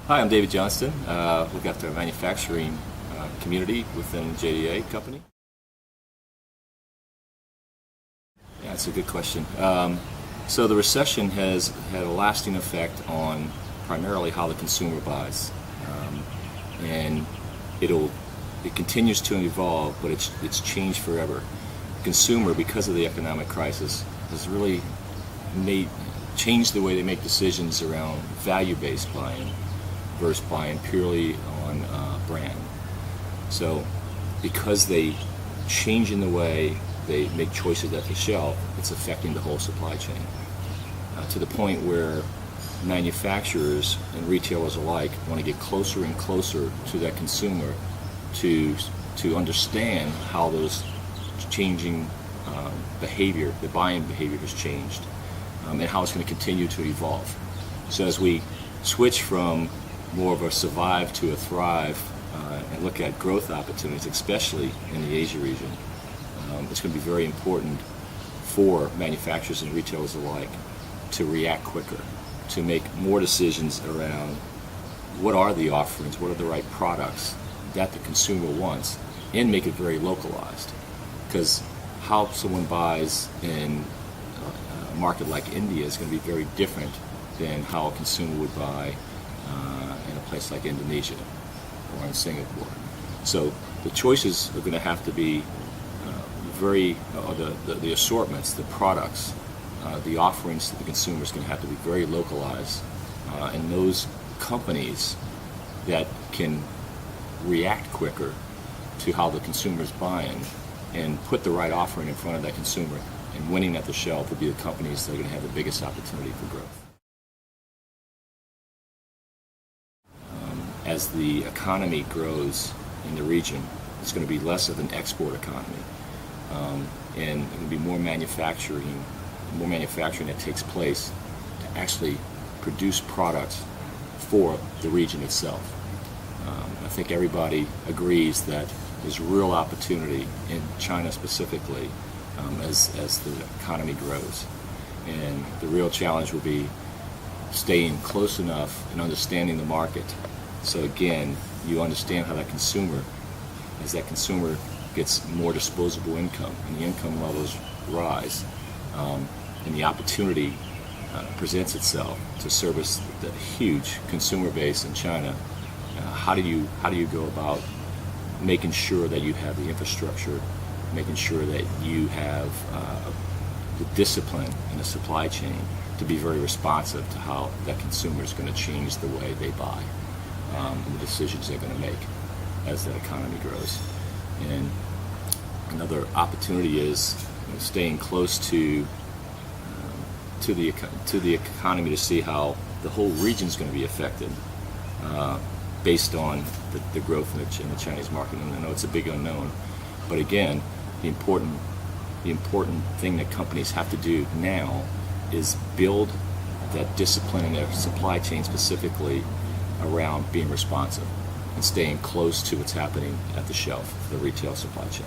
Hi, I'm David Johnston. Look after the manufacturing community within JDA company. Yeah, that's a good question. So the recession has had a lasting effect on primarily how the consumer buys, and it continues to evolve, but it's changed forever. The consumer, because of the economic crisis, has really changed the way they make decisions around value-based buying versus buying purely on brand. So because they change in the way they make choices at the shelf, it's affecting the whole supply chain to the point where manufacturers and retailers alike want to get closer and closer to that consumer to understand how those changing behavior, the buying behavior has changed, and how it's going to continue to evolve. So as we switch from more of a survive to a thrive and look at growth opportunities, especially in the Asia region, it's going to be very important for manufacturers and retailers alike to react quicker, to make more decisions around what are the offerings, what are the right products that the consumer wants, and make it very localized. Because how someone buys in a market like India is going to be very different than how a consumer would buy in a place like Indonesia or in Singapore. So the choices are going to have to be the assortments, the products, the offerings to the consumer is going to have to be very localized, and those companies that can react quicker to how the consumer is buying and put the right offering in front of that consumer and winning at the shelf will be the companies that are going to have the biggest opportunity for growth. As the economy grows in the region, it's going to be less of an export economy, and it will be more manufacturing that takes place to actually produce products for the region itself. I think everybody agrees that there's real opportunity in China specifically as the economy grows, and the real challenge will be staying close enough and understanding the market. So again, you understand how that consumer gets more disposable income and the income levels rise, and the opportunity presents itself to service the huge consumer base in China. How do you go about making sure that you have the infrastructure, making sure that you have the discipline in the supply chain to be very responsive to how that consumer is going to change the way they buy, and the decisions they're going to make as that economy grows. And another opportunity is staying close to the economy to see how the whole region is going to be affected based on the growth in the Chinese market. And I know it's a big unknown, but again, the important thing that companies have to do now is build that discipline in their supply chain, specifically around being responsive and staying close to what's happening at the shelf, the retail supply chain.